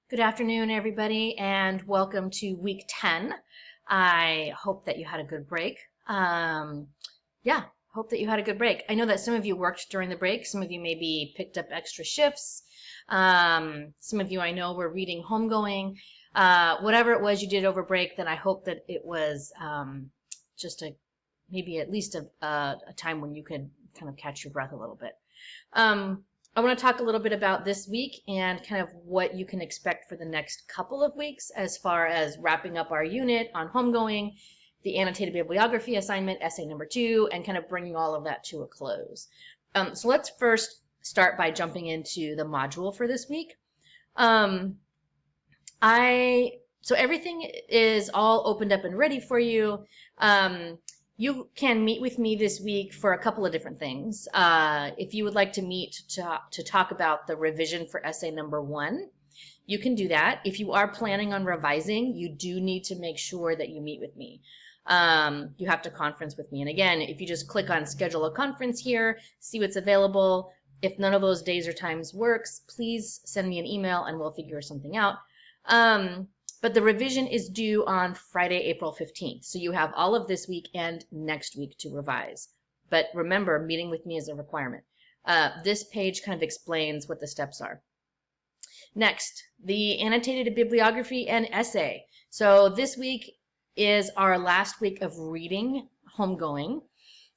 Good afternoon, everybody, and welcome to week 10. I hope that you had a good break. Yeah, hope that you had a good break. I know that some of you worked during the break. Some of you maybe picked up extra shifts. Some of you I know were reading homegoing. Whatever it was you did over break, then I hope that it was just maybe at least a time when you could kind of catch your breath a little bit. I want to talk a little bit about this week and kind of what you can expect for the next couple of weeks as far as wrapping up our unit on homegoing, the annotated bibliography assignment, essay number 2, and kind of bringing all of that to a close. So let's first start by jumping into the module for this week. So everything is all opened up and ready for you. You can meet with me this week for a couple of different things. If you would like to meet to talk about the revision for essay number 1, you can do that. If you are planning on revising, you do need to make sure that you meet with me. You have to conference with me. And again, if you just click on schedule a conference here, see what's available. If none of those days or times works, please send me an email and we'll figure something out. But the revision is due on Friday, April 15th. So you have all of this week and next week to revise. But remember, meeting with me is a requirement. This page kind of explains what the steps are. Next, the annotated bibliography and essay. So this week is our last week of reading homegoing.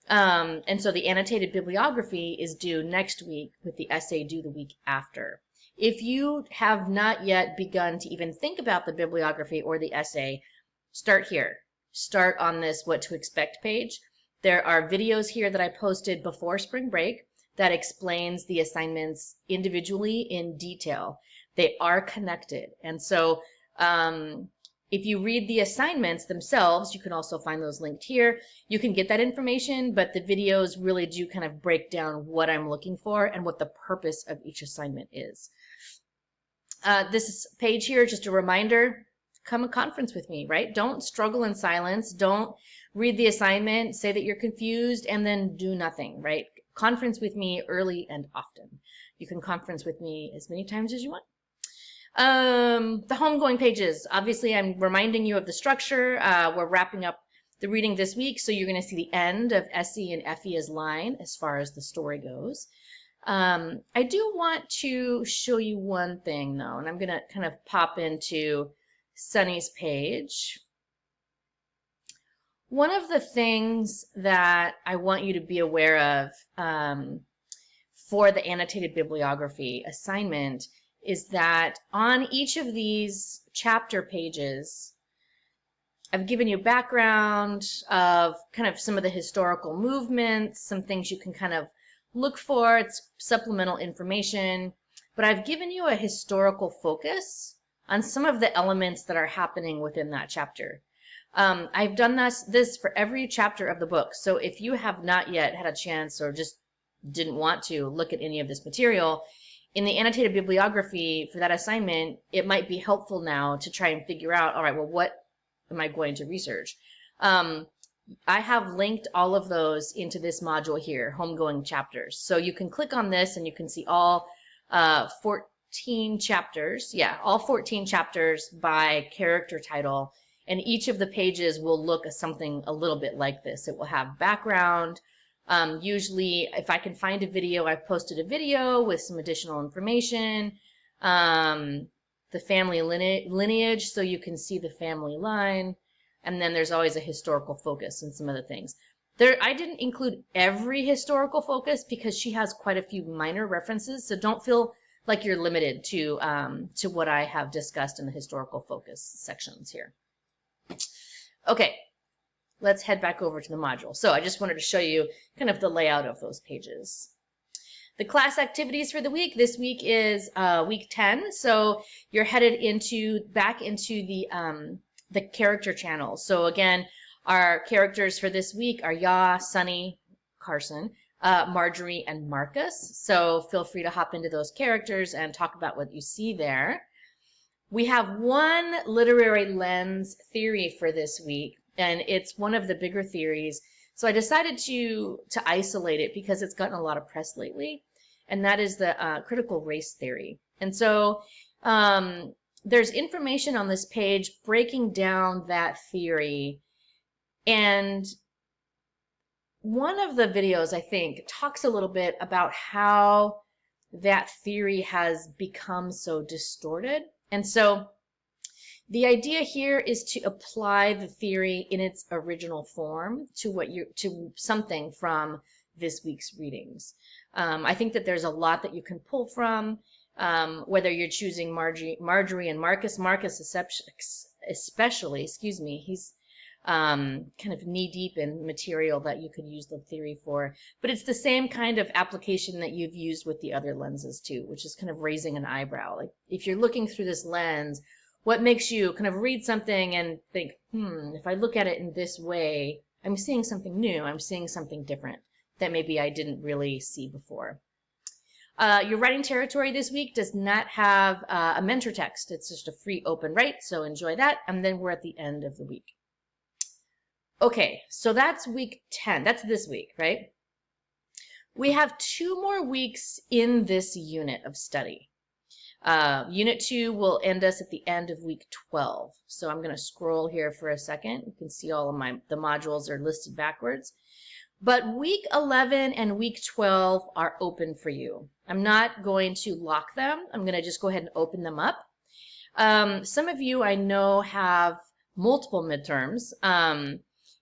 And so the annotated bibliography is due next week with the essay due the week after. If you have not yet begun to even think about the bibliography or the essay, start here. Start on this what to expect page. There are videos here that I posted before spring break that explains the assignments individually in detail. They are connected. And so if you read the assignments themselves, you can also find those linked here. You can get that information, but the videos really do kind of break down what I'm looking for and what the purpose of each assignment is. This page here, just a reminder, come a conference with me, right? Don't struggle in silence. Don't read the assignment, say that you're confused, and then do nothing, right? Conference with me early and often. You can conference with me as many times as you want. The homegoing pages, obviously I'm reminding you of the structure. We're wrapping up the reading this week, so you're going to see the end of Essie and Effie's line as far as the story goes. I do want to show you one thing though, and I'm going to kind of pop into Sunny's page. One of the things that I want you to be aware of for the annotated bibliography assignment is that on each of these chapter pages, I've given you background of kind of some of the historical movements, some things you can kind of look for. It's supplemental information, but I've given you a historical focus on some of the elements that are happening within that chapter. I've done this for every chapter of the book. So if you have not yet had a chance or just didn't want to look at any of this material, in the annotated bibliography for that assignment, it might be helpful now to try and figure out, all right, well, what am I going to research? I have linked all of those into this module here, homegoing chapters. So you can click on this and you can see all 14 chapters. Yeah, all 14 chapters by character title. And each of the pages will look something a little bit like this. It will have background. Usually, if I can find a video, I've posted a video with some additional information. The family lineage, so you can see the family line. And then there's always a historical focus and some other things. I didn't include every historical focus because she has quite a few minor references, so don't feel like you're limited to what I have discussed in the historical focus sections here. Okay, let's head back over to the module. So I just wanted to show you kind of the layout of those pages. The class activities for the week, this week is week 10, so you're headed back into the character channels. So again, our characters for this week are Ya, Sunny, Carson, Marjorie, and Marcus. So feel free to hop into those characters and talk about what you see there. We have one literary lens theory for this week, and it's one of the bigger theories. So I decided to isolate it because it's gotten a lot of press lately, and that is the critical race theory. And so there's information on this page breaking down that theory. And one of the videos, I think, talks a little bit about how that theory has become so distorted. And so the idea here is to apply the theory in its original form to something from this week's readings. I think that there's a lot that you can pull from, whether you're choosing Marjorie and Marcus especially, excuse me, he's kind of knee deep in material that you could use the theory for. But it's the same kind of application that you've used with the other lenses too, which is kind of raising an eyebrow. Like if you're looking through this lens, what makes you kind of read something and think, if I look at it in this way, I'm seeing something new, I'm seeing something different that maybe I didn't really see before. Your writing territory this week does not have a mentor text. It's just a free open write, so enjoy that. And then we're at the end of the week. Okay, so that's week 10. That's this week, right? We have 2 more weeks in this unit of study. Unit 2 will end us at the end of week 12. So I'm going to scroll here for a second. You can see all of the modules are listed backwards. But week 11 and week 12 are open for you. I'm not going to lock them. I'm going to just go ahead and open them up. Some of you I know have multiple midterms.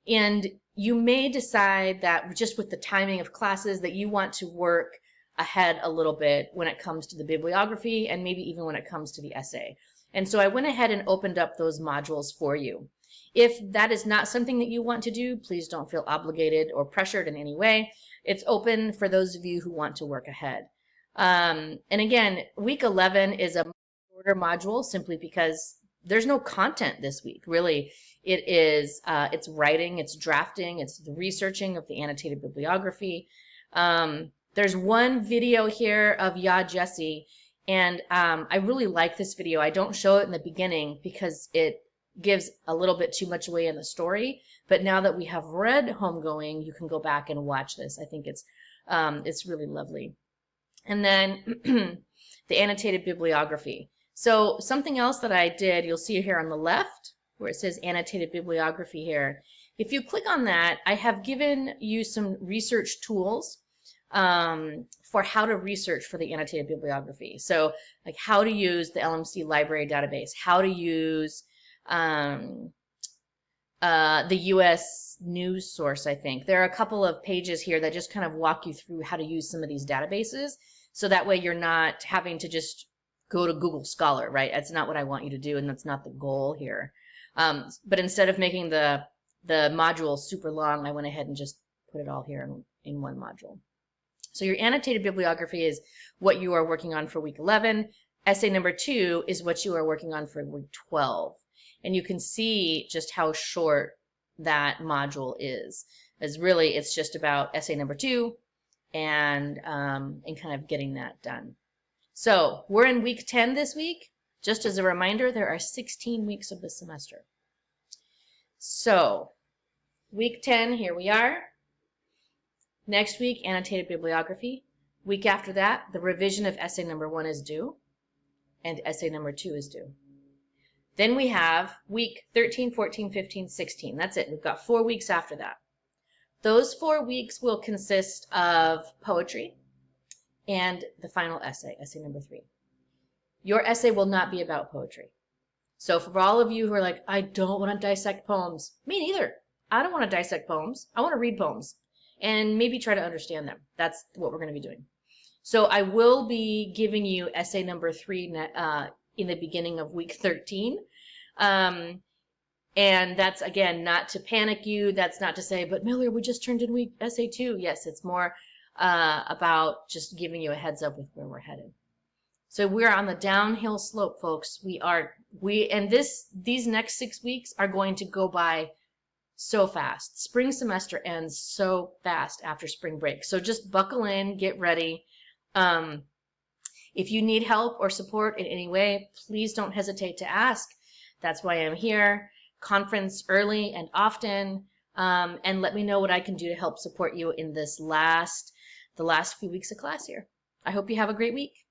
And you may decide that just with the timing of classes that you want to work ahead a little bit when it comes to the bibliography and maybe even when it comes to the essay. And so I went ahead and opened up those modules for you. If that is not something that you want to do, please don't feel obligated or pressured in any way. It's open for those of you who want to work ahead. And again, week 11 is a shorter module simply because there's no content this week, really. It is, it's writing, it's drafting, it's the researching of the annotated bibliography. There's one video here of Ya Jesse, and I really like this video. I don't show it in the beginning because it gives a little bit too much away in the story, but now that we have read Homegoing, you can go back and watch this. I think it's really lovely. And then the annotated bibliography. So something else that I did, you'll see here on the left, where it says annotated bibliography here. If you click on that, I have given you some research tools for how to research for the annotated bibliography. So like how to use the LMC library database, how to use the US news source, I think. There are a couple of pages here that just kind of walk you through how to use some of these databases. So that way you're not having to just go to Google Scholar, right? That's not what I want you to do, and that's not the goal here. But instead of making the module super long, I went ahead and just put it all here in one module. So your annotated bibliography is what you are working on for week 11. Essay number 2 is what you are working on for week 12. And you can see just how short that module is. As really, it's just about essay number 2 and kind of getting that done. So we're in week 10 this week. Just as a reminder, there are 16 weeks of the semester. So week 10, here we are. Next week, annotated bibliography. Week after that, the revision of essay number 1 is due, and essay number 2 is due. Then we have week 13, 14, 15, 16. That's it. We've got 4 weeks after that. Those 4 weeks will consist of poetry and the final essay, essay number 3. Your essay will not be about poetry. So for all of you who are like, I don't want to dissect poems, me neither. I don't want to dissect poems. I want to read poems and maybe try to understand them. That's what we're going to be doing. So I will be giving you essay number 3 in the beginning of week 13. And that's, again, not to panic you. That's not to say, but Miller, we just turned in essay 2. Yes, it's more about just giving you a heads up with where we're headed. So we're on the downhill slope, folks. These next 6 weeks are going to go by so fast. Spring semester ends so fast after spring break. So just buckle in, get ready. If you need help or support in any way, please don't hesitate to ask. That's why I'm here. Conference early and often, and let me know what I can do to help support you in the last few weeks of class here. I hope you have a great week.